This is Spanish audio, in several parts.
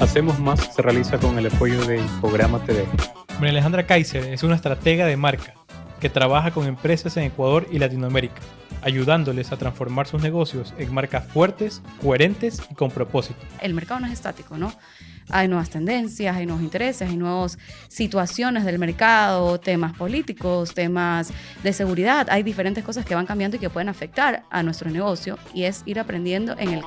Hacemos Más se realiza con el apoyo de Infograma TV. María Alejandra Kaiser es una estratega de marca que trabaja con empresas en Ecuador y Latinoamérica, ayudándoles a transformar sus negocios en marcas fuertes, coherentes y con propósito. El mercado no es estático, ¿no? Hay nuevas tendencias, hay nuevos intereses, hay nuevas situaciones del mercado, temas políticos, temas de seguridad. Hay diferentes cosas que van cambiando y que pueden afectar a nuestro negocio y es ir aprendiendo en el...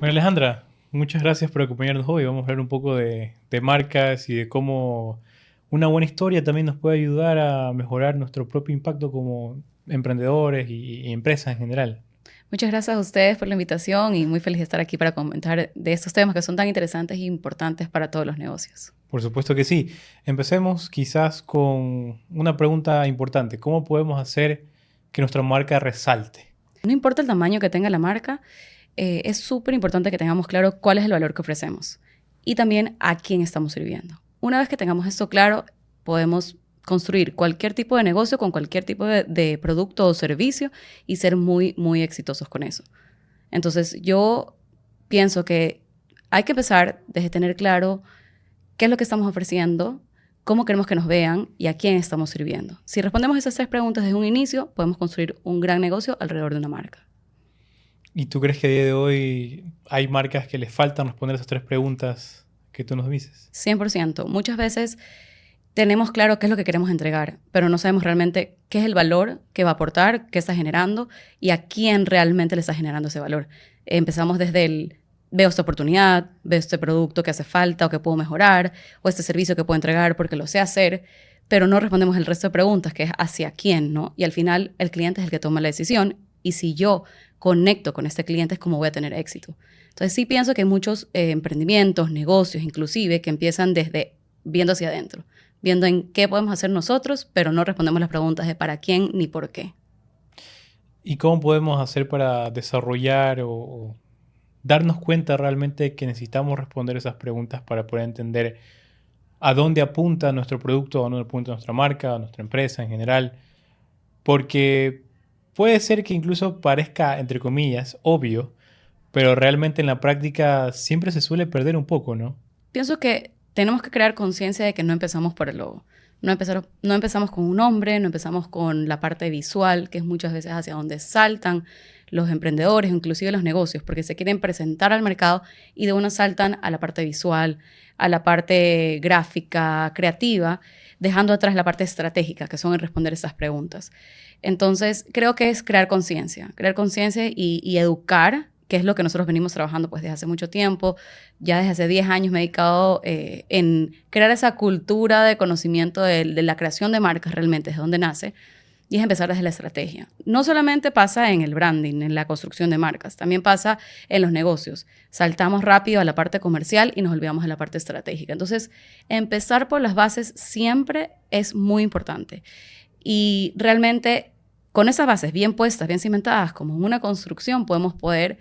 María Alejandra, muchas gracias por acompañarnos hoy. Vamos a hablar un poco de marcas y de cómo una buena historia también nos puede ayudar a mejorar nuestro propio impacto como emprendedores y empresas en general. Muchas gracias a ustedes por la invitación y muy feliz de estar aquí para comentar de estos temas que son tan interesantes e importantes para todos los negocios. Por supuesto que sí. Empecemos quizás con una pregunta importante. ¿Cómo podemos hacer que nuestra marca resalte? No importa el tamaño que tenga la marca, es súper importante que tengamos claro cuál es el valor que ofrecemos y también a quién estamos sirviendo. Una vez que tengamos esto claro, podemos construir cualquier tipo de negocio con cualquier tipo de producto o servicio y ser muy, muy exitosos con eso. Entonces, yo pienso que hay que empezar desde tener claro qué es lo que estamos ofreciendo, cómo queremos que nos vean y a quién estamos sirviendo. Si respondemos esas 3 preguntas desde un inicio, podemos construir un gran negocio alrededor de una marca. ¿Y tú crees que a día de hoy hay marcas que les faltan responder esas 3 preguntas que tú nos dices? 100%. Muchas veces tenemos claro qué es lo que queremos entregar, pero no sabemos realmente qué es el valor que va a aportar, qué está generando y a quién realmente le está generando ese valor. Empezamos desde el veo esta oportunidad, veo este producto que hace falta o que puedo mejorar, o este servicio que puedo entregar porque lo sé hacer, pero no respondemos el resto de preguntas, que es hacia quién, ¿no? Y al final el cliente es el que toma la decisión y si yo conecto con este cliente es como voy a tener éxito. Entonces sí pienso que hay muchos emprendimientos, negocios inclusive, que empiezan desde viendo hacia adentro, viendo en qué podemos hacer nosotros, pero no respondemos las preguntas de para quién ni por qué. ¿Y cómo podemos hacer para desarrollar o darnos cuenta realmente que necesitamos responder esas preguntas para poder entender a dónde apunta nuestro producto, a dónde apunta nuestra marca, a nuestra empresa en general? Porque puede ser que incluso parezca, entre comillas, obvio, pero realmente en la práctica siempre se suele perder un poco, ¿no? Pienso que tenemos que crear conciencia de que no empezamos por el logo. No empezamos con un nombre, no empezamos con la parte visual, que es muchas veces hacia donde saltan los emprendedores, inclusive los negocios, porque se quieren presentar al mercado y de una saltan a la parte visual, a la parte gráfica, creativa, dejando atrás la parte estratégica, que son el responder esas preguntas. Entonces, creo que es crear conciencia y educar, que es lo que nosotros venimos trabajando pues desde hace mucho tiempo. Ya desde hace 10 años me he dedicado en crear esa cultura de conocimiento de la creación de marcas realmente, desde donde nace, y es empezar desde la estrategia. No solamente pasa en el branding, en la construcción de marcas, también pasa en los negocios. Saltamos rápido a la parte comercial y nos olvidamos de la parte estratégica. Entonces, empezar por las bases siempre es muy importante. Y realmente con esas bases bien puestas, bien cimentadas, como en una construcción, vamos a poder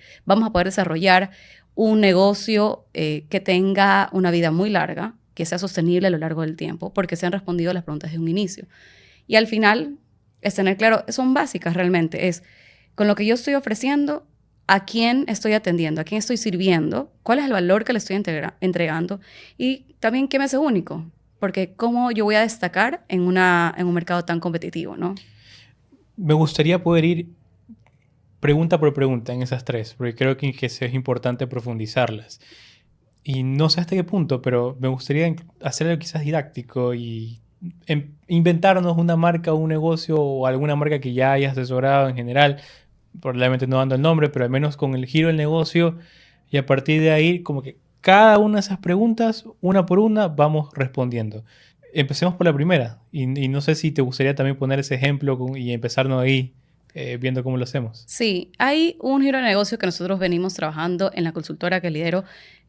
desarrollar un negocio que tenga una vida muy larga, que sea sostenible a lo largo del tiempo, porque se han respondido las preguntas de un inicio. Y al final, es tener claro, son básicas realmente, es con lo que yo estoy ofreciendo, a quién estoy atendiendo, a quién estoy sirviendo, cuál es el valor que le estoy entregando y también qué me hace único, porque cómo yo voy a destacar en un mercado tan competitivo, ¿no? Me gustaría poder ir pregunta por pregunta en esas 3, porque creo que es importante profundizarlas. Y no sé hasta qué punto, pero me gustaría hacerlo quizás didáctico y inventarnos una marca o un negocio o alguna marca que ya hayas asesorado en general, probablemente no dando el nombre, pero al menos con el giro del negocio, y a partir de ahí como que cada una de esas preguntas, una por una, vamos respondiendo. Empecemos por la primera y no sé si te gustaría también poner ese ejemplo y empezarnos ahí viendo cómo lo hacemos. Sí, hay un giro de negocio que nosotros venimos trabajando en la consultora que lidero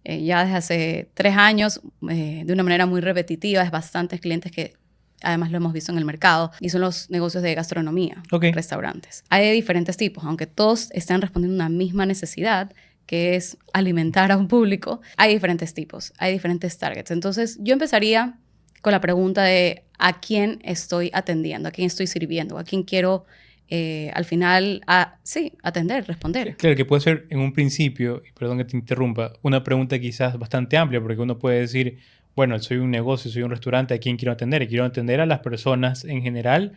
ya desde hace 3 años de una manera muy repetitiva. Es bastantes clientes que además lo hemos visto en el mercado y son los negocios de gastronomía, restaurantes. Hay de diferentes tipos, aunque todos están respondiendo a una misma necesidad, que es alimentar a un público. Hay diferentes tipos, hay diferentes targets. Entonces yo empezaría con la pregunta de a quién estoy atendiendo, a quién estoy sirviendo, a quién quiero Al final, sí, atender, responder. Claro, que puede ser en un principio, y perdón que te interrumpa, una pregunta quizás bastante amplia, porque uno puede decir, bueno, soy un negocio, soy un restaurante, ¿a quién quiero atender? Y quiero atender a las personas en general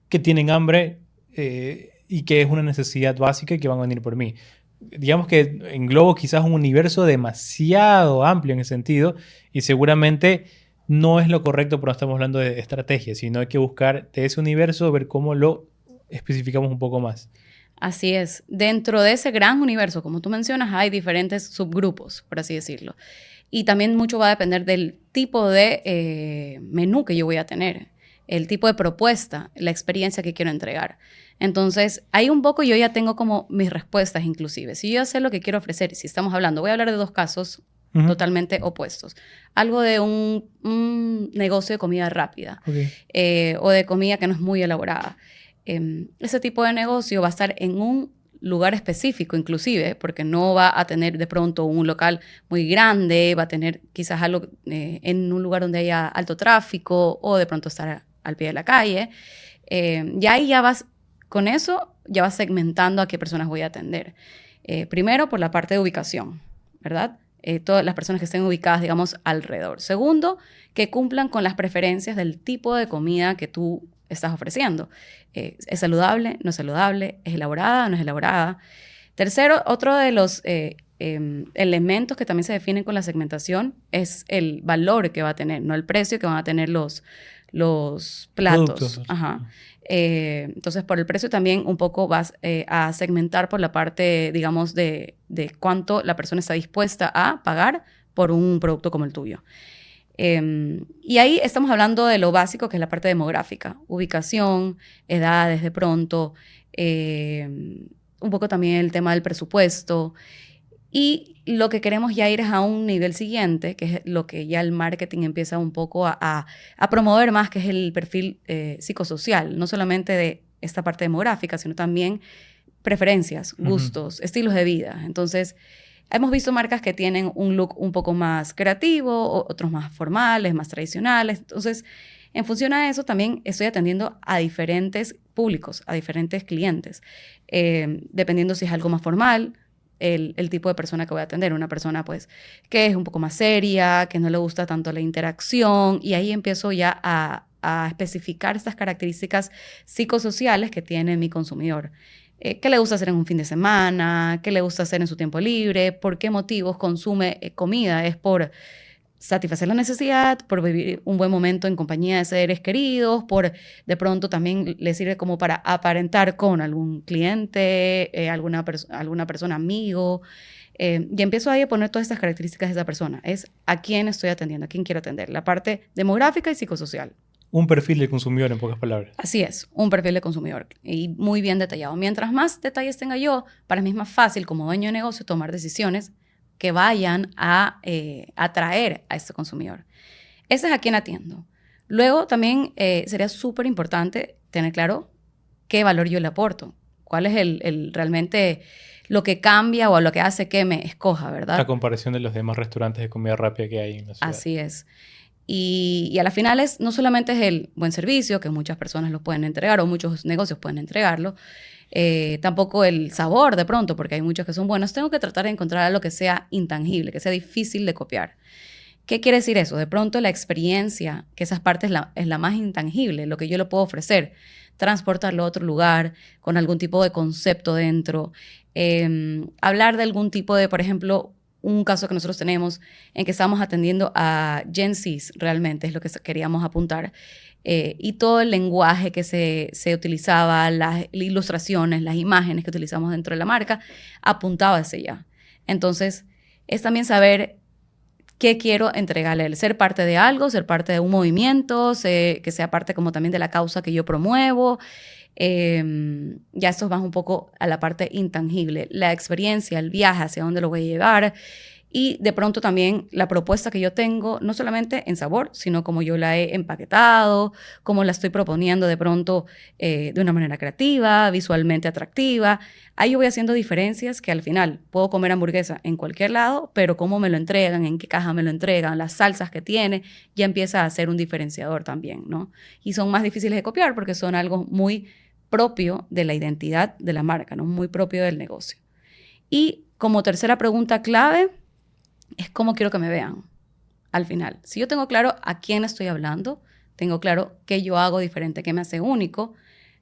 que tienen hambre y que es una necesidad básica y que van a venir por mí. Digamos que englobo quizás un universo demasiado amplio en ese sentido y seguramente no es lo correcto, pero no estamos hablando de estrategia, sino hay que buscar de ese universo, ver cómo lo especificamos un poco más. Así es. Dentro de ese gran universo, como tú mencionas, hay diferentes subgrupos, por así decirlo. Y también mucho va a depender del tipo de menú que yo voy a tener, el tipo de propuesta, la experiencia que quiero entregar. Entonces, ahí un poco yo ya tengo como mis respuestas inclusive. Si yo ya sé lo que quiero ofrecer, si estamos hablando, voy a hablar de dos casos totalmente opuestos. Algo de un negocio de comida rápida o de comida que no es muy elaborada. Ese tipo de negocio va a estar en un lugar específico inclusive, porque no va a tener de pronto un local muy grande, va a tener quizás algo en un lugar donde haya alto tráfico o de pronto estar al pie de la calle. Y ahí ya vas, con eso ya vas segmentando a qué personas voy a atender. Primero, por la parte de ubicación, ¿verdad? Todas las personas que estén ubicadas, digamos, alrededor. Segundo, que cumplan con las preferencias del tipo de comida que tú estás ofreciendo. ¿Es saludable? ¿No es saludable? ¿Es elaborada? ¿No es elaborada? Tercero, otro de los elementos que también se definen con la segmentación es el valor que va a tener, no el precio que van a tener los platos. Ajá. Entonces, por el precio también un poco vas a segmentar por la parte, digamos, de cuánto la persona está dispuesta a pagar por un producto como el tuyo. Y ahí estamos hablando de lo básico, que es la parte demográfica, ubicación, edades de pronto, un poco también el tema del presupuesto. Y lo que queremos ya ir es a un nivel siguiente, que es lo que ya el marketing empieza un poco a promover más, que es el perfil psicosocial, no solamente de esta parte demográfica, sino también preferencias, gustos, estilos de vida. Entonces, hemos visto marcas que tienen un look un poco más creativo, otros más formales, más tradicionales. Entonces, en función a eso, también estoy atendiendo a diferentes públicos, a diferentes clientes, dependiendo si es algo más formal, el tipo de persona que voy a atender. Una persona, pues, que es un poco más seria, que no le gusta tanto la interacción, y ahí empiezo ya a especificar estas características psicosociales que tiene mi consumidor. ¿Qué le gusta hacer en un fin de semana? ¿Qué le gusta hacer en su tiempo libre? ¿Por qué motivos consume comida? ¿Es por satisfacer la necesidad, por vivir un buen momento en compañía de seres queridos, por de pronto también le sirve como para aparentar con algún cliente, alguna persona, amigo? Y empiezo ahí a poner todas estas características de esa persona. Es a quién estoy atendiendo, a quién quiero atender. La parte demográfica y psicosocial. Un perfil de consumidor, en pocas palabras. Así es, un perfil de consumidor y muy bien detallado. Mientras más detalles tenga yo, para mí es más fácil como dueño de negocio tomar decisiones que vayan a atraer a este consumidor. Ese es a quien atiendo. Luego también sería súper importante tener claro qué valor yo le aporto, cuál es realmente lo que cambia o lo que hace que me escoja, ¿verdad? A comparación de los demás restaurantes de comida rápida que hay en la ciudad. Así es. Y a la final no solamente es el buen servicio, que muchas personas lo pueden entregar o muchos negocios pueden entregarlo, tampoco el sabor de pronto, porque hay muchos que son buenos. Tengo que tratar de encontrar algo que sea intangible, que sea difícil de copiar. ¿Qué quiere decir eso? De pronto la experiencia, que esa parte es la más intangible, lo que yo le puedo ofrecer, transportarlo a otro lugar con algún tipo de concepto dentro, hablar de algún tipo de, por ejemplo, un caso que nosotros tenemos en que estamos atendiendo a Gen Zs, realmente es lo que queríamos apuntar, y todo el lenguaje que se utilizaba, las ilustraciones, las imágenes que utilizamos dentro de la marca, apuntaba hacia allá. Entonces, es también saber qué quiero entregarle, ser parte de algo, ser parte de un movimiento, que sea parte como también de la causa que yo promuevo. Ya esto va un poco a la parte intangible, la experiencia, el viaje, hacia dónde lo voy a llevar, y de pronto también la propuesta que yo tengo, no solamente en sabor, sino como yo la he empaquetado, cómo la estoy proponiendo de pronto de una manera creativa, visualmente atractiva. Ahí yo voy haciendo diferencias que al final puedo comer hamburguesa en cualquier lado, pero cómo me lo entregan, en qué caja me lo entregan, las salsas que tiene, ya empieza a ser un diferenciador también, ¿no? Y son más difíciles de copiar porque son algo muy propio de la identidad de la marca, ¿no? Muy propio del negocio. Y como tercera pregunta clave es cómo quiero que me vean al final. Si yo tengo claro a quién estoy hablando, tengo claro qué yo hago diferente, qué me hace único,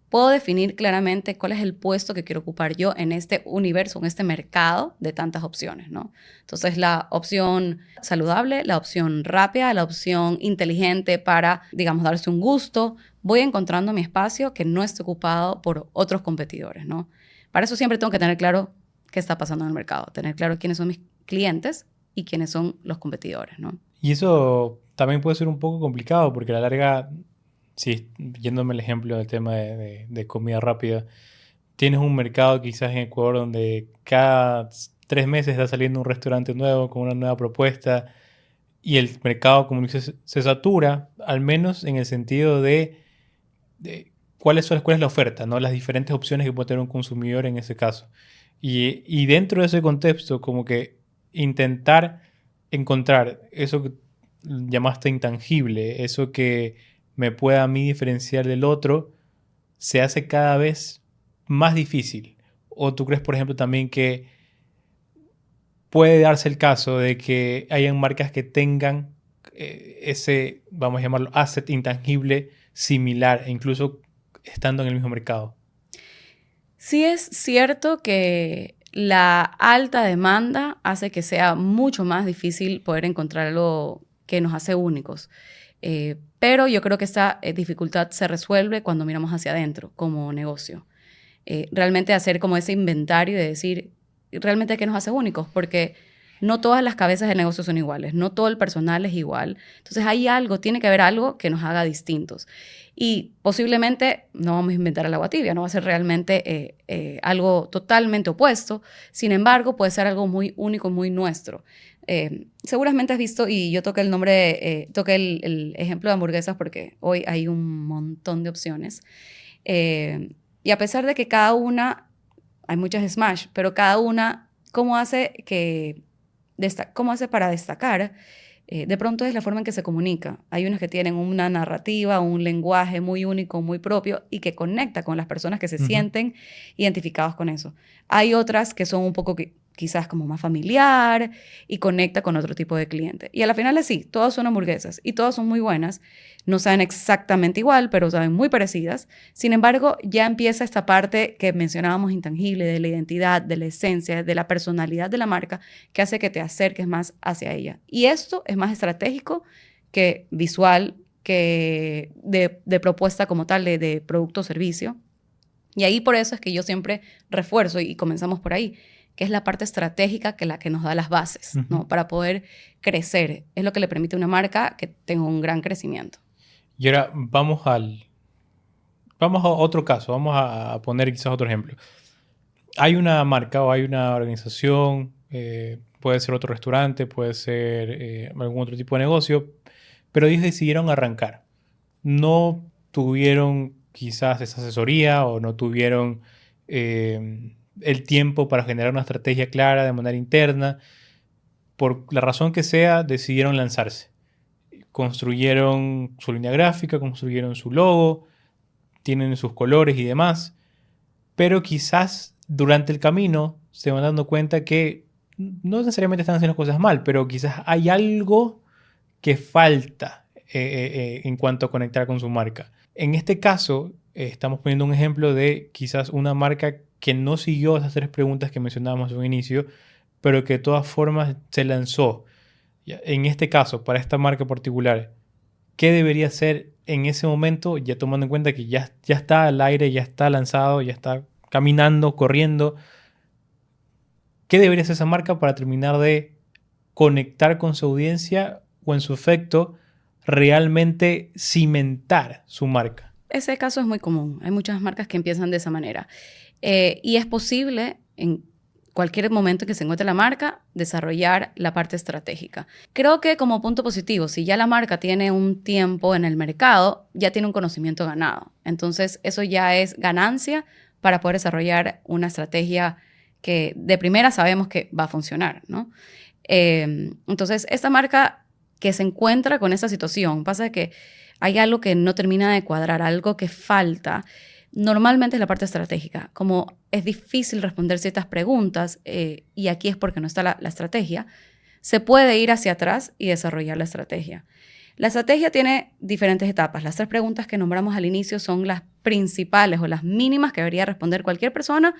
puedo definir claramente cuál es el puesto que quiero ocupar yo en este universo, en este mercado de tantas opciones, ¿no? Entonces, la opción saludable, la opción rápida, la opción inteligente para, digamos, darse un gusto, voy encontrando mi espacio que no esté ocupado por otros competidores, ¿no? Para eso siempre tengo que tener claro qué está pasando en el mercado, tener claro quiénes son mis clientes y quiénes son los competidores, ¿no? Y eso también puede ser un poco complicado porque a la larga, sí, yéndome el ejemplo del tema de comida rápida, tienes un mercado quizás en Ecuador donde cada 3 meses está saliendo un restaurante nuevo con una nueva propuesta y el mercado, como dices, se satura, al menos en el sentido de cuál es la oferta, ¿no? Las diferentes opciones que puede tener un consumidor en ese caso. Y dentro de ese contexto, como que intentar encontrar eso que llamaste intangible, eso que me pueda a mí diferenciar del otro, se hace cada vez más difícil. ¿O tú crees, por ejemplo, también que puede darse el caso de que hayan marcas que tengan ese, vamos a llamarlo, asset intangible similar, e incluso estando en el mismo mercado? Sí es cierto que la alta demanda hace que sea mucho más difícil poder encontrar algo que nos hace únicos. Pero yo creo que esta dificultad se resuelve cuando miramos hacia adentro como negocio. Realmente hacer como ese inventario y decir realmente qué nos hace únicos, porque no todas las cabezas de negocio son iguales, no todo el personal es igual. Entonces hay algo, tiene que haber algo que nos haga distintos. Y posiblemente no vamos a inventar el agua tibia, no va a ser realmente algo totalmente opuesto. Sin embargo, puede ser algo muy único, muy nuestro. Seguramente has visto, y yo toqué el ejemplo de hamburguesas porque hoy hay un montón de opciones. Y a pesar de que cada una, hay muchas Smash, pero cada una, ¿cómo hace para destacar? De pronto es la forma en que se comunica. Hay unas que tienen una narrativa, un lenguaje muy único, muy propio y que conecta con las personas que se sienten identificados con eso. Hay otras que son un poco quizás como más familiar y conecta con otro tipo de cliente. Y a la final es sí, todas son hamburguesas y todas son muy buenas. No saben exactamente igual, pero saben muy parecidas. Sin embargo, ya empieza esta parte que mencionábamos intangible de la identidad, de la esencia, de la personalidad de la marca que hace que te acerques más hacia ella. Y esto es más estratégico que visual, que de propuesta como tal, de producto o servicio. Y ahí por eso es que yo siempre refuerzo y comenzamos por ahí, que es la parte estratégica que la que nos da las bases, ¿no? Para poder crecer. Es lo que le permite a una marca que tenga un gran crecimiento. Y ahora vamos a otro caso, vamos a poner quizás otro ejemplo. Hay una marca o hay una organización, puede ser otro restaurante, puede ser algún otro tipo de negocio, pero ellos decidieron arrancar. No tuvieron quizás esa asesoría o no tuvieron el tiempo para generar una estrategia clara de manera interna. Por la razón que sea, decidieron lanzarse. Construyeron su línea gráfica, construyeron su logo, tienen sus colores y demás, pero quizás durante el camino se van dando cuenta que no necesariamente están haciendo cosas mal, pero quizás hay algo que falta en cuanto a conectar con su marca. En este caso, estamos poniendo un ejemplo de quizás una marca que no siguió esas 3 preguntas que mencionábamos en un inicio, pero que de todas formas se lanzó. En este caso, para esta marca particular, ¿qué debería hacer en ese momento, ya tomando en cuenta que ya está al aire, ya está lanzado, ya está caminando, corriendo? ¿Qué debería hacer esa marca para terminar de conectar con su audiencia o, en su efecto, realmente cimentar su marca? Ese caso es muy común. Hay muchas marcas que empiezan de esa manera. Y es posible en cualquier momento que se encuentre la marca, desarrollar la parte estratégica. Creo que como punto positivo, si ya la marca tiene un tiempo en el mercado, ya tiene un conocimiento ganado. Entonces, eso ya es ganancia para poder desarrollar una estrategia que de primera sabemos que va a funcionar, ¿no? Entonces, esta marca que se encuentra con esa situación, pasa que hay algo que no termina de cuadrar, algo que falta, normalmente es la parte estratégica. Como es difícil responder ciertas preguntas, y aquí es porque no está la estrategia, se puede ir hacia atrás y desarrollar la estrategia. La estrategia tiene diferentes etapas. Las 3 preguntas que nombramos al inicio son las principales o las mínimas que debería responder cualquier persona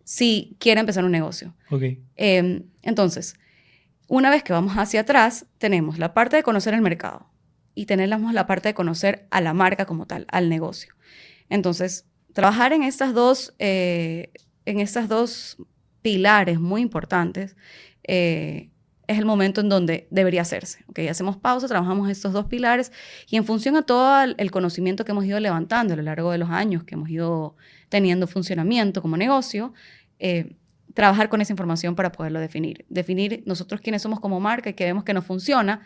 si quiere empezar un negocio. Ok. Entonces, una vez que vamos hacia atrás, tenemos la parte de conocer el mercado y tenemos la parte de conocer a la marca como tal, al negocio. Entonces, trabajar en estas dos pilares muy importantes es el momento en donde debería hacerse. ¿Okay? Hacemos pausa, trabajamos estos 2 pilares y en función a todo el conocimiento que hemos ido levantando a lo largo de los años que hemos ido teniendo funcionamiento como negocio, trabajar con esa información para poderlo definir. Definir nosotros quiénes somos como marca y que vemos que nos funciona,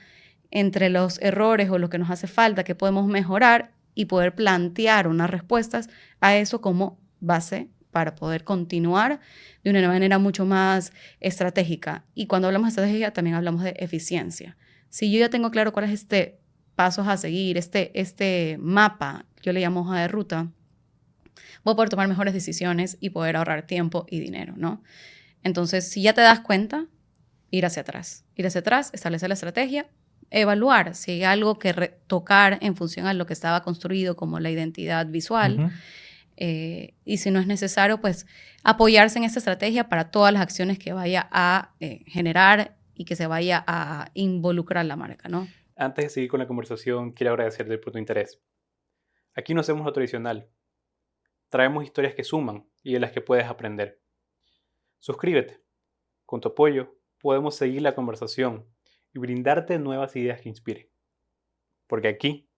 entre los errores o lo que nos hace falta, que podemos mejorar y poder plantear unas respuestas a eso como base para poder continuar de una manera mucho más estratégica. Y cuando hablamos de estrategia también hablamos de eficiencia. Si yo ya tengo claro cuál es este pasos a seguir, este mapa, yo le llamo hoja de ruta, voy a poder tomar mejores decisiones y poder ahorrar tiempo y dinero, ¿no? Entonces, si ya te das cuenta, ir hacia atrás, establecer la estrategia, evaluar si hay algo que tocar en función a lo que estaba construido como la identidad visual. Ujú. Y si no es necesario, pues apoyarse en esta estrategia para todas las acciones que vaya a generar y que se vaya a involucrar la marca, ¿no? Antes de seguir con la conversación, quiero agradecerte por tu interés. Aquí no hacemos lo tradicional. Traemos historias que suman y de las que puedes aprender. Suscríbete. Con tu apoyo, podemos seguir la conversación y brindarte nuevas ideas que inspiren. Porque aquí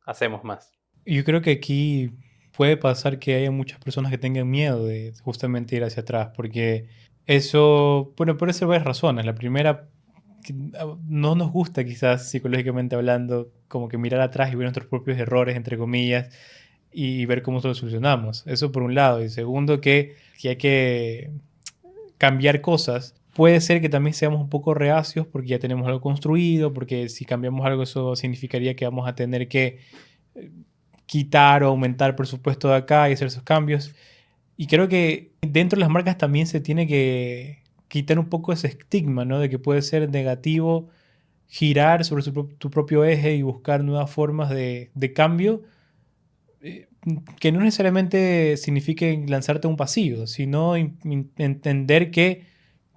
hacemos más. Yo creo que aquí puede pasar que haya muchas personas que tengan miedo de justamente ir hacia atrás, porque eso, bueno, puede ser varias razones. La primera, que no nos gusta quizás psicológicamente hablando, como que mirar atrás y ver nuestros propios errores, entre comillas, y ver cómo los solucionamos. Eso por un lado. Y segundo, que hay que cambiar cosas. Puede ser que también seamos un poco reacios porque ya tenemos algo construido, porque si cambiamos algo eso significaría que vamos a tener que quitar o aumentar el presupuesto de acá y hacer esos cambios. Y creo que dentro de las marcas también se tiene que quitar un poco ese estigma, ¿no? De que puede ser negativo girar sobre tu propio eje y buscar nuevas formas de cambio, que no necesariamente signifique lanzarte a un pasillo, sino entender que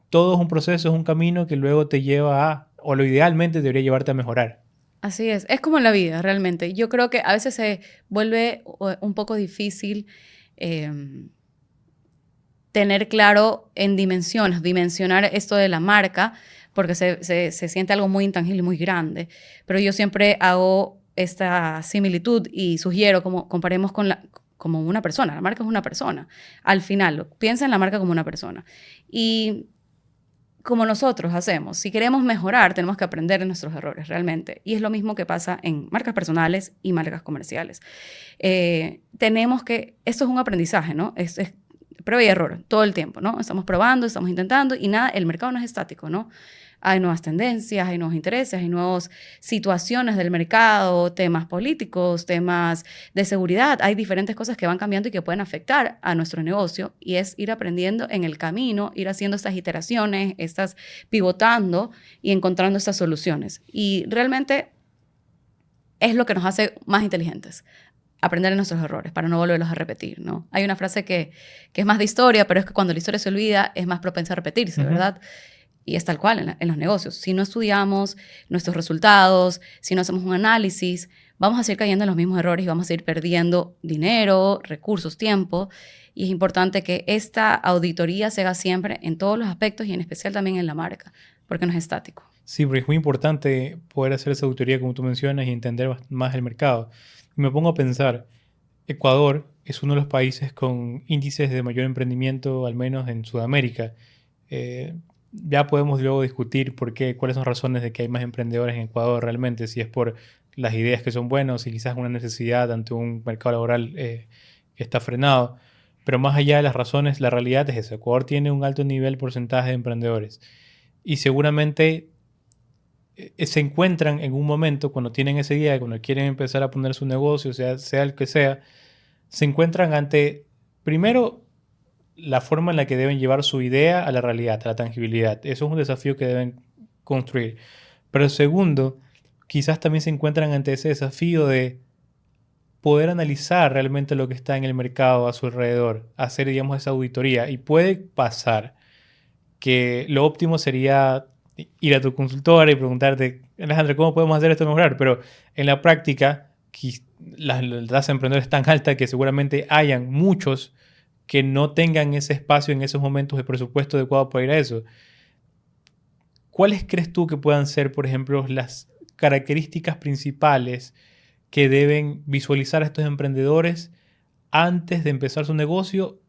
todo es un proceso, es un camino que luego te lleva a, o lo idealmente debería llevarte a mejorar. Así es como en la vida, realmente. Yo creo que a veces se vuelve un poco difícil tener claro en dimensionar esto de la marca, porque se siente algo muy intangible y muy grande. Pero yo siempre hago esta similitud y sugiero como comparemos como una persona. La marca es una persona. Al final, piensa en la marca como una persona. Y como nosotros hacemos, si queremos mejorar, tenemos que aprender de nuestros errores realmente. Y es lo mismo que pasa en marcas personales y marcas comerciales. Esto es un aprendizaje, ¿no? Es prueba y error todo el tiempo, ¿no? Estamos probando, estamos intentando y nada, el mercado no es estático, ¿no? Hay nuevas tendencias, hay nuevos intereses, hay nuevas situaciones del mercado, temas políticos, temas de seguridad. Hay diferentes cosas que van cambiando y que pueden afectar a nuestro negocio y es ir aprendiendo en el camino, ir haciendo estas iteraciones, estas pivotando y encontrando estas soluciones. Y realmente es lo que nos hace más inteligentes. Aprender de nuestros errores para no volverlos a repetir, ¿no? Hay una frase que es más de historia, pero es que cuando la historia se olvida es más propensa a repetirse, ¿verdad? Y es tal cual en los negocios. Si no estudiamos nuestros resultados, si no hacemos un análisis, vamos a seguir cayendo en los mismos errores y vamos a seguir perdiendo dinero, recursos, tiempo. Y es importante que esta auditoría se haga siempre en todos los aspectos y en especial también en la marca, porque no es estático. Sí, porque es muy importante poder hacer esa auditoría como tú mencionas y entender más el mercado. Y me pongo a pensar, Ecuador es uno de los países con índices de mayor emprendimiento, al menos en Sudamérica. Ya podemos luego discutir cuáles son las razones de que hay más emprendedores en Ecuador realmente, si es por las ideas que son buenas, si quizás una necesidad ante un mercado laboral que está frenado. Pero más allá de las razones, la realidad es esa. Ecuador tiene un alto nivel porcentaje de emprendedores. Y seguramente se encuentran en un momento cuando tienen esa idea, cuando quieren empezar a poner su negocio, sea el que sea, se encuentran ante, primero, la forma en la que deben llevar su idea a la realidad, a la tangibilidad. Eso es un desafío que deben construir. Pero segundo, quizás también se encuentran ante ese desafío de poder analizar realmente lo que está en el mercado a su alrededor, hacer, digamos, esa auditoría. Y puede pasar que lo óptimo sería ir a tu consultora y preguntarte, Alejandro, ¿cómo podemos hacer esto mejorar? Pero en la práctica, la tasa de emprendedores es tan alta que seguramente hayan muchos que no tengan ese espacio en esos momentos de presupuesto adecuado para ir a eso. ¿Cuáles crees tú que puedan ser, por ejemplo, las características principales que deben visualizar estos emprendedores antes de empezar su negocio,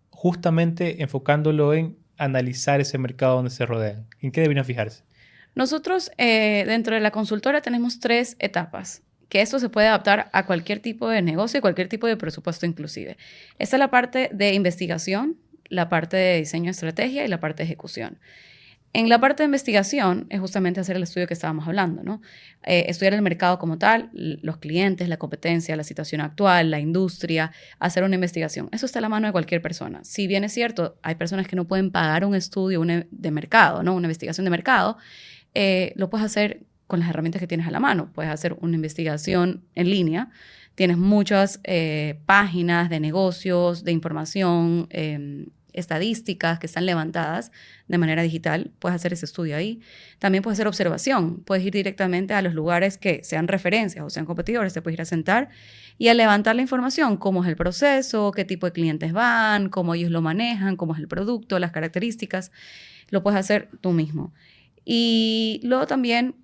justamente enfocándolo en analizar ese mercado donde se rodean? ¿En qué deberían fijarse? Nosotros dentro de la consultora tenemos 3 etapas, que esto se puede adaptar a cualquier tipo de negocio y cualquier tipo de presupuesto inclusive. Esta es la parte de investigación, la parte de diseño de estrategia y la parte de ejecución. En la parte de investigación es justamente hacer el estudio que estábamos hablando, ¿no? Estudiar el mercado como tal, los clientes, la competencia, la situación actual, la industria, hacer una investigación. Eso está a la mano de cualquier persona. Si bien es cierto, hay personas que no pueden pagar un estudio de mercado, ¿no? Una investigación de mercado, lo puedes hacer con las herramientas que tienes a la mano. Puedes hacer una investigación en línea. Tienes muchas páginas de negocios, de información, estadísticas que están levantadas de manera digital. Puedes hacer ese estudio ahí. También puedes hacer observación. Puedes ir directamente a los lugares que sean referencias o sean competidores. Te puedes ir a sentar y a levantar la información. Cómo es el proceso, qué tipo de clientes van, cómo ellos lo manejan, cómo es el producto, las características. Lo puedes hacer tú mismo. Y luego también,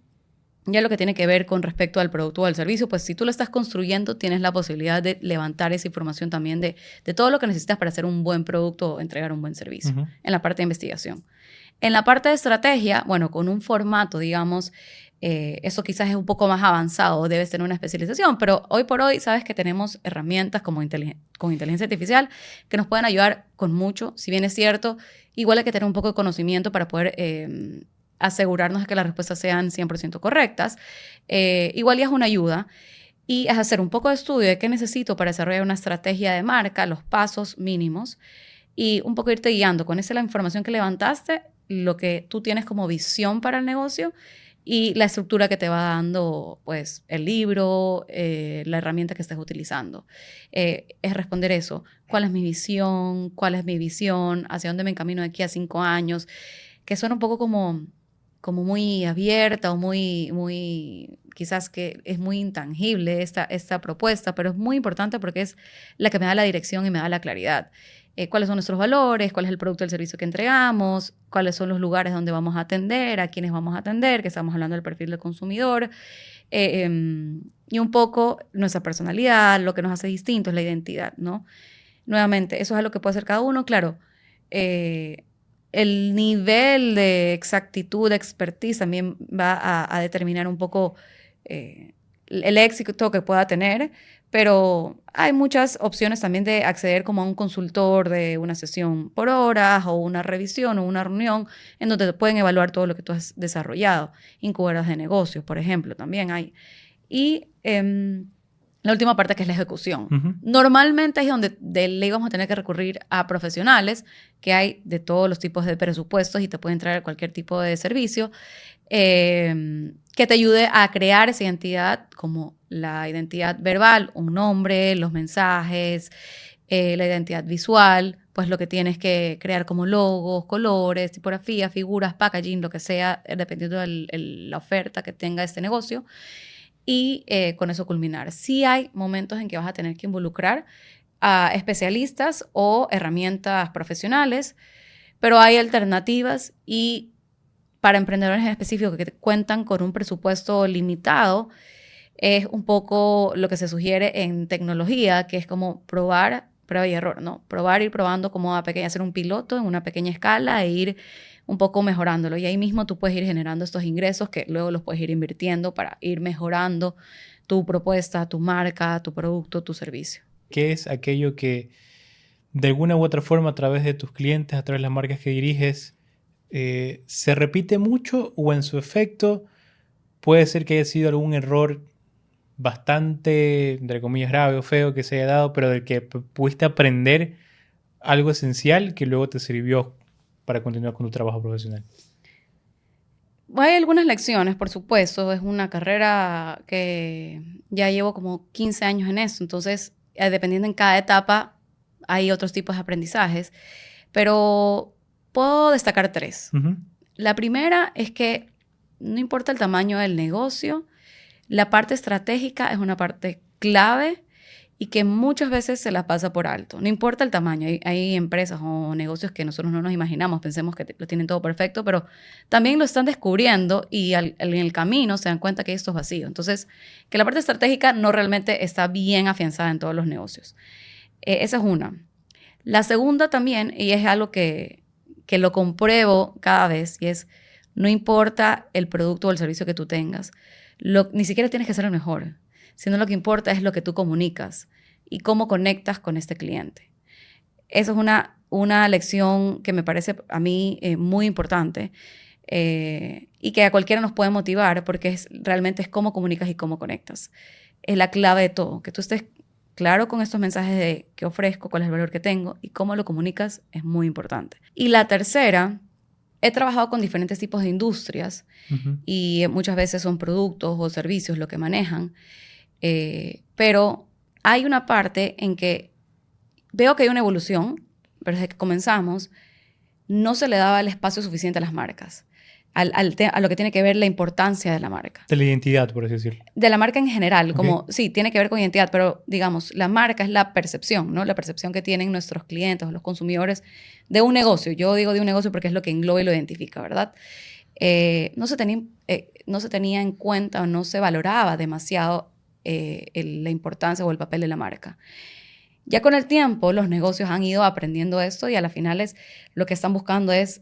ya lo que tiene que ver con respecto al producto o al servicio, pues si tú lo estás construyendo, tienes la posibilidad de levantar esa información también de todo lo que necesitas para hacer un buen producto o entregar un buen servicio, en la parte de investigación. En la parte de estrategia, bueno, con un formato, digamos, eso quizás es un poco más avanzado, debes tener una especialización, pero hoy por hoy sabes que tenemos herramientas como con inteligencia artificial que nos pueden ayudar con mucho. Si bien es cierto, igual hay que tener un poco de conocimiento para poder asegurarnos de que las respuestas sean 100% correctas. Igual ya es una ayuda. Y es hacer un poco de estudio de qué necesito para desarrollar una estrategia de marca, los pasos mínimos, y un poco irte guiando con esa la información que levantaste, lo que tú tienes como visión para el negocio y la estructura que te va dando pues, el libro, la herramienta que estés utilizando. Es responder eso. ¿Cuál es mi visión? ¿Cuál es mi visión? ¿Hacia dónde me encamino de aquí a 5 años? Que suena un poco como muy abierta o muy, quizás que es muy intangible esta propuesta, pero es muy importante porque es la que me da la dirección y me da la claridad. ¿Cuáles son nuestros valores? ¿Cuál es el producto o el servicio que entregamos? ¿Cuáles son los lugares donde vamos a atender? ¿A quiénes vamos a atender? Que estamos hablando del perfil del consumidor. Y un poco nuestra personalidad, lo que nos hace distintos, la identidad, ¿no? Nuevamente, eso es algo que puede hacer cada uno, claro. El nivel de exactitud, de expertise también va a determinar un poco el éxito que pueda tener, pero hay muchas opciones también de acceder como a un consultor de una sesión por horas o una revisión o una reunión en donde te pueden evaluar todo lo que tú has desarrollado. Incubadoras de negocios, por ejemplo, también hay. Y la última parte que es la ejecución. Normalmente es donde de ley vamos a tener que recurrir a profesionales, que hay de todos los tipos de presupuestos y te pueden traer cualquier tipo de servicio, que te ayude a crear esa identidad como la identidad verbal, un nombre, los mensajes, la identidad visual, pues lo que tienes que crear como logos, colores, tipografía, figuras, packaging, lo que sea, dependiendo de la oferta que tenga este negocio. Y con eso culminar. Sí hay momentos en que vas a tener que involucrar a especialistas o herramientas profesionales, pero hay alternativas y para emprendedores en específico que cuentan con un presupuesto limitado, es un poco lo que se sugiere en tecnología, que es como probar, prueba y error, ¿no? Probar, ir probando como hacer un piloto en una pequeña escala e ir un poco mejorándolo. Y ahí mismo tú puedes ir generando estos ingresos que luego los puedes ir invirtiendo para ir mejorando tu propuesta, tu marca, tu producto, tu servicio. ¿Qué es aquello que de alguna u otra forma a través de tus clientes, a través de las marcas que diriges, se repite mucho o en su efecto puede ser que haya sido algún error bastante, entre comillas, grave o feo que se haya dado, pero del que pudiste aprender algo esencial que luego te sirvió para continuar con tu trabajo profesional? Hay algunas lecciones, por supuesto. Es una carrera que ya llevo como 15 años en eso. Entonces, dependiendo en cada etapa, hay otros tipos de aprendizajes. Pero puedo destacar 3. Ujú. La primera es que no importa el tamaño del negocio, la parte estratégica es una parte clave y que muchas veces se la pasa por alto. No importa el tamaño, hay empresas o negocios que nosotros no nos imaginamos, pensemos que lo tienen todo perfecto, pero también lo están descubriendo y en el camino se dan cuenta que esto es vacío. Entonces, que la parte estratégica no realmente está bien afianzada en todos los negocios. Esa es una. La segunda también, y es algo que lo compruebo cada vez, y es, no importa el producto o el servicio que tú tengas, ni siquiera tienes que ser el mejor, sino lo que importa es lo que tú comunicas y cómo conectas con este cliente. Eso es una lección que me parece a mí muy importante y que a cualquiera nos puede motivar porque realmente es cómo comunicas y cómo conectas. Es la clave de todo, que tú estés claro con estos mensajes de qué ofrezco, cuál es el valor que tengo y cómo lo comunicas es muy importante. Y la tercera, he trabajado con diferentes tipos de industrias Uh-huh. y muchas veces son productos o servicios lo que manejan, pero hay una parte en que veo que hay una evolución, pero desde que comenzamos no se le daba el espacio suficiente a las marcas, a lo que tiene que ver la importancia de la marca. De la identidad, por así decirlo. De la marca en general, Ok. como sí, tiene que ver con identidad, pero digamos, la marca es la percepción, ¿no? La percepción que tienen nuestros clientes o los consumidores de un negocio. Yo digo de un negocio porque es lo que engloba y lo identifica, ¿verdad? No se tenía en cuenta o no se valoraba demasiado la importancia o el papel de la marca. Ya con el tiempo, los negocios han ido aprendiendo esto y a las finales lo que están buscando es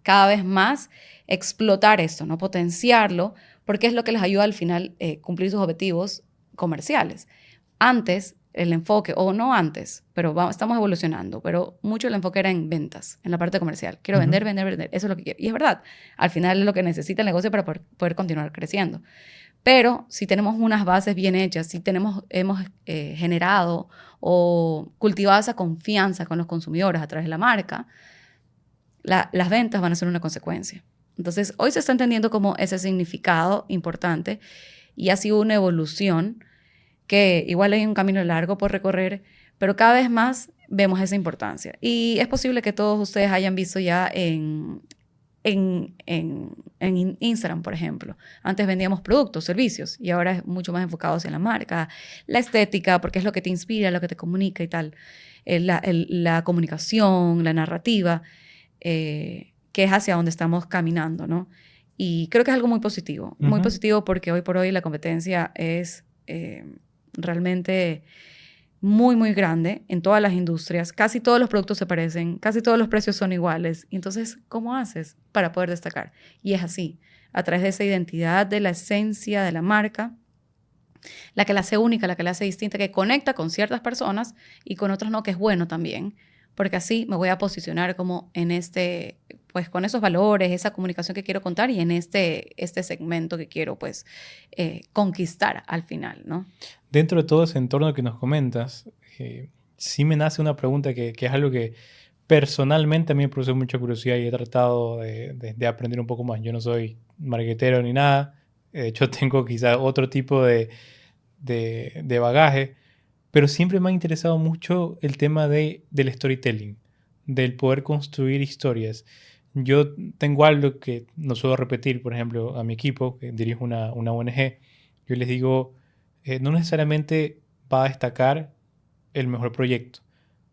cada vez más explotar esto, ¿no? Potenciarlo, porque es lo que les ayuda al final cumplir sus objetivos comerciales. Antes, el enfoque, o no antes, pero estamos evolucionando, pero mucho el enfoque era en ventas, en la parte comercial. Quiero Uh-huh. vender, vender, vender. Eso es lo que quiero. Y es verdad, al final es lo que necesita el negocio para poder continuar creciendo. Pero si tenemos unas bases bien hechas, si hemos generado o cultivado esa confianza con los consumidores a través de la marca, las ventas van a ser una consecuencia. Entonces, hoy se está entendiendo como ese significado importante y ha sido una evolución que igual hay un camino largo por recorrer, pero cada vez más vemos esa importancia. Y es posible que todos ustedes hayan visto ya en Instagram, por ejemplo. Antes vendíamos productos, servicios, y ahora es mucho más enfocado hacia la marca, la estética, porque es lo que te inspira, lo que te comunica y tal, la comunicación, la narrativa, que es hacia donde estamos caminando, ¿no? Y creo que es algo muy positivo, muy Uh-huh. positivo porque hoy por hoy la competencia es realmente muy, muy grande en todas las industrias. Casi todos los productos se parecen, casi todos los precios son iguales. Y entonces, ¿cómo haces para poder destacar? Y es así, a través de esa identidad, de la esencia de la marca, la que la hace única, la que la hace distinta, que conecta con ciertas personas y con otras no, que es bueno también. Porque así me voy a posicionar como en pues con esos valores, esa comunicación que quiero contar y en este segmento que quiero pues conquistar al final, ¿no? Dentro de todo ese entorno que nos comentas, sí me nace una pregunta que es algo que personalmente a mí me produce mucha curiosidad y he tratado de aprender un poco más. Yo no soy marketero ni nada, de hecho tengo quizá otro tipo de bagaje, pero siempre me ha interesado mucho el tema del storytelling, del poder construir historias. Yo tengo algo que no suelo repetir, por ejemplo, a mi equipo, que dirijo una ONG, yo les digo, no necesariamente va a destacar el mejor proyecto,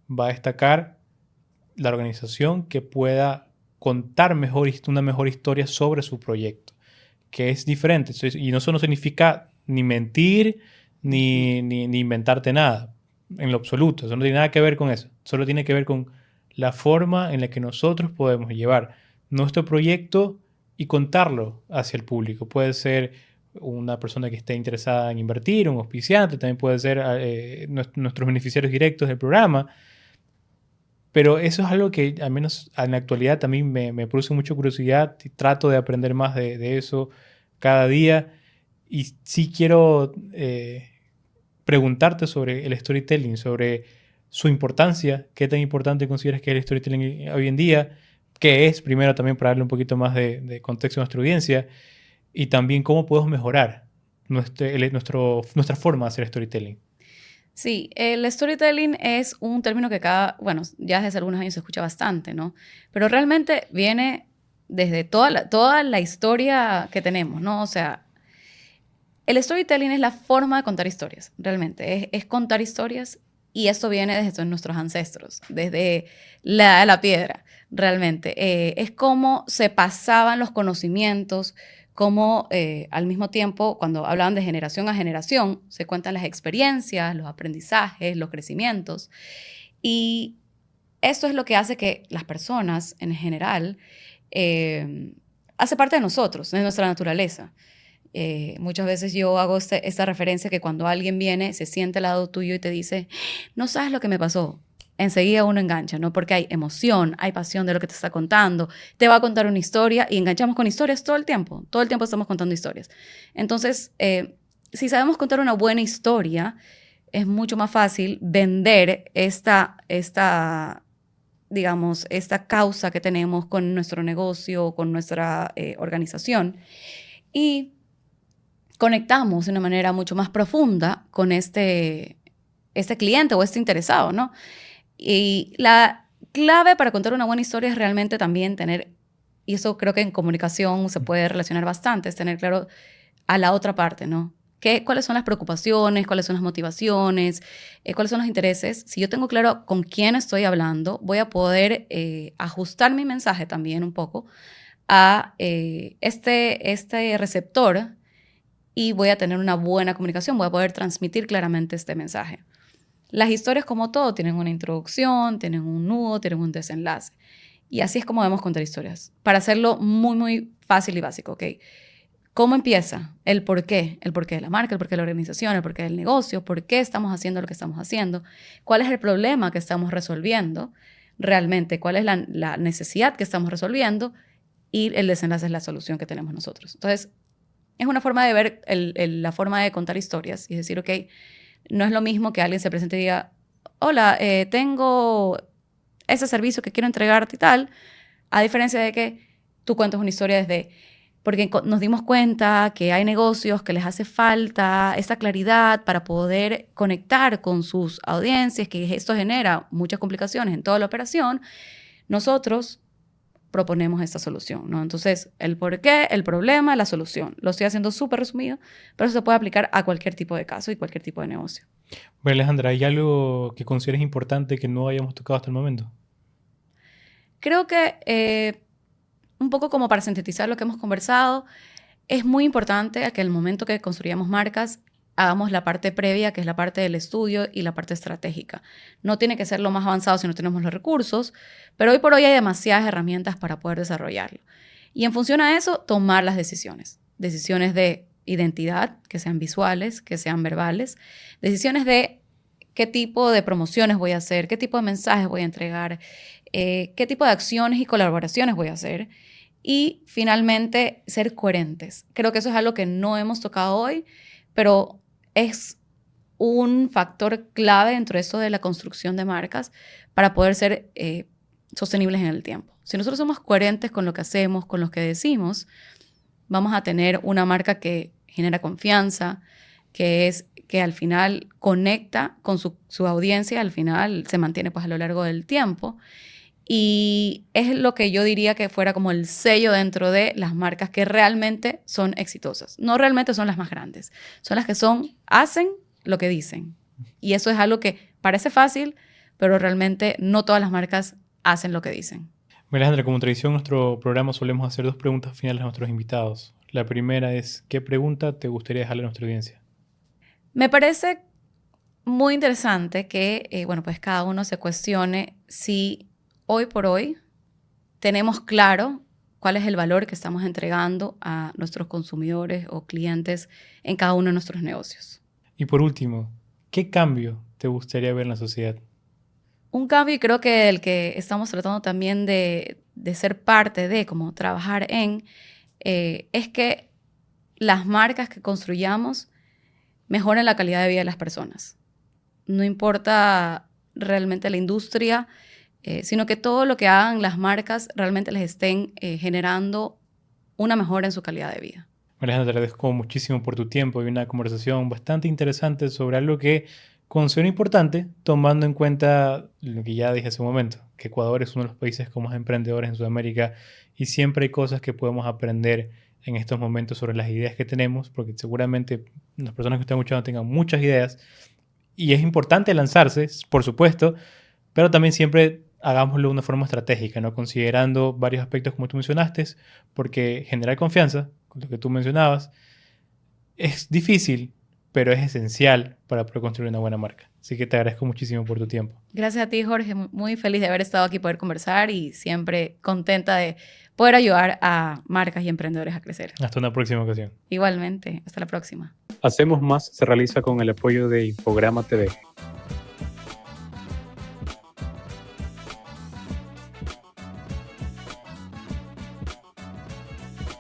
va a destacar la organización que pueda contar una mejor historia sobre su proyecto, que es diferente. Y eso no significa ni mentir ni inventarte nada, en lo absoluto. Eso no tiene nada que ver con eso. Solo tiene que ver con la forma en la que nosotros podemos llevar nuestro proyecto y contarlo hacia el público. Puede ser una persona que esté interesada en invertir, un auspiciante, también puede ser nuestros beneficiarios directos del programa. Pero eso es algo que, al menos en la actualidad, también me produce mucha curiosidad y trato de aprender más de eso cada día. Y sí quiero preguntarte sobre el storytelling, sobre su importancia, qué tan importante consideras que es el storytelling hoy en día, qué es, primero también para darle un poquito más de contexto a nuestra audiencia, y también cómo podemos mejorar nuestra forma de hacer storytelling. Sí, el storytelling es un término que bueno, ya desde hace algunos años se escucha bastante, ¿no? Pero realmente viene desde toda la historia que tenemos, ¿no? O sea, el storytelling es la forma de contar historias, realmente. Es contar historias y esto viene desde nuestros ancestros, desde la piedra, realmente. Es cómo se pasaban los conocimientos, cómo al mismo tiempo, cuando hablaban de generación a generación, se cuentan las experiencias, los aprendizajes, los crecimientos. Y esto es lo que hace que las personas en general hace parte de nosotros, de nuestra naturaleza. Muchas veces yo hago esta referencia que cuando alguien viene, se siente al lado tuyo y te dice, no sabes lo que me pasó. Enseguida uno engancha, ¿no? Porque hay emoción, hay pasión de lo que te está contando. Te va a contar una historia y enganchamos con historias todo el tiempo. Todo el tiempo estamos contando historias. Entonces, si sabemos contar una buena historia, es mucho más fácil vender digamos, esta causa que tenemos con nuestro negocio, con nuestra organización. Y conectamos de una manera mucho más profunda con este cliente o este interesado, ¿no? Y la clave para contar una buena historia es realmente también tener, y eso creo que en comunicación se puede relacionar bastante, es tener claro a la otra parte, ¿no? ¿Cuáles son las preocupaciones? ¿Cuáles son las motivaciones? ¿Cuáles son los intereses? Si yo tengo claro con quién estoy hablando, voy a poder ajustar mi mensaje también un poco a este receptor y voy a tener una buena comunicación, voy a poder transmitir claramente este mensaje. Las historias, como todo, tienen una introducción, tienen un nudo, tienen un desenlace. Y así es como debemos contar historias. Para hacerlo muy, muy fácil y básico, ¿ok? ¿Cómo empieza? El por qué de la marca, el porqué de la organización, el porqué del negocio, por qué estamos haciendo lo que estamos haciendo, cuál es el problema que estamos resolviendo realmente, cuál es la necesidad que estamos resolviendo y el desenlace es la solución que tenemos nosotros. Entonces, es una forma de ver la forma de contar historias y decir, ok, no es lo mismo que alguien se presente y diga, hola, tengo ese servicio que quiero entregarte y tal, a diferencia de que tú cuentas una historia porque nos dimos cuenta que hay negocios que les hace falta esta claridad para poder conectar con sus audiencias, que esto genera muchas complicaciones en toda la operación. Nosotros proponemos esta solución, ¿no? Entonces, el por qué, el problema, la solución. Lo estoy haciendo súper resumido, pero eso se puede aplicar a cualquier tipo de caso y cualquier tipo de negocio. Bueno, Alejandra, ¿hay algo que consideres importante que no hayamos tocado hasta el momento? Creo que, un poco como para sintetizar lo que hemos conversado, es muy importante que al momento que construyamos marcas, hagamos la parte previa, que es la parte del estudio y la parte estratégica. No tiene que ser lo más avanzado si no tenemos los recursos, pero hoy por hoy hay demasiadas herramientas para poder desarrollarlo. Y en función a eso, tomar las decisiones. Decisiones de identidad, que sean visuales, que sean verbales. Decisiones de qué tipo de promociones voy a hacer, qué tipo de mensajes voy a entregar, qué tipo de acciones y colaboraciones voy a hacer. Y finalmente, ser coherentes. Creo que eso es algo que no hemos tocado hoy, pero es un factor clave dentro de esto de la construcción de marcas para poder ser sostenibles en el tiempo. Si nosotros somos coherentes con lo que hacemos, con lo que decimos, vamos a tener una marca que genera confianza, que al final conecta con su audiencia, al final se mantiene pues a lo largo del tiempo. Y es lo que yo diría que fuera como el sello dentro de las marcas que realmente son exitosas. No realmente son las más grandes, son las que hacen lo que dicen. Y eso es algo que parece fácil, pero realmente no todas las marcas hacen lo que dicen. Bueno, Alejandra, como tradición en nuestro programa solemos hacer 2 preguntas finales a nuestros invitados. La primera es, ¿qué pregunta te gustaría dejarle a nuestra audiencia? Me parece muy interesante que, bueno, pues cada uno se cuestione si hoy por hoy tenemos claro cuál es el valor que estamos entregando a nuestros consumidores o clientes en cada uno de nuestros negocios. Y por último, ¿qué cambio te gustaría ver en la sociedad? Un cambio, y creo que el que estamos tratando también de ser parte de, como trabajar en, es que las marcas que construyamos mejoren la calidad de vida de las personas. No importa realmente la industria, sino que todo lo que hagan las marcas realmente les estén generando una mejora en su calidad de vida. Alejandra, te agradezco muchísimo por tu tiempo y una conversación bastante interesante sobre algo que considero importante, tomando en cuenta lo que ya dije hace un momento, que Ecuador es uno de los países con más emprendedores en Sudamérica y siempre hay cosas que podemos aprender en estos momentos sobre las ideas que tenemos, porque seguramente las personas que están escuchando tengan muchas ideas y es importante lanzarse, por supuesto, pero también siempre hagámoslo de una forma estratégica, ¿no? Considerando varios aspectos como tú mencionaste, porque generar confianza, con lo que tú mencionabas, es difícil, pero es esencial para poder construir una buena marca. Así que te agradezco muchísimo por tu tiempo. Gracias a ti, Jorge. Muy feliz de haber estado aquí, poder conversar y siempre contenta de poder ayudar a marcas y emprendedores a crecer. Hasta una próxima ocasión. Igualmente, hasta la próxima. Hacemos Más se realiza con el apoyo de Infograma TV.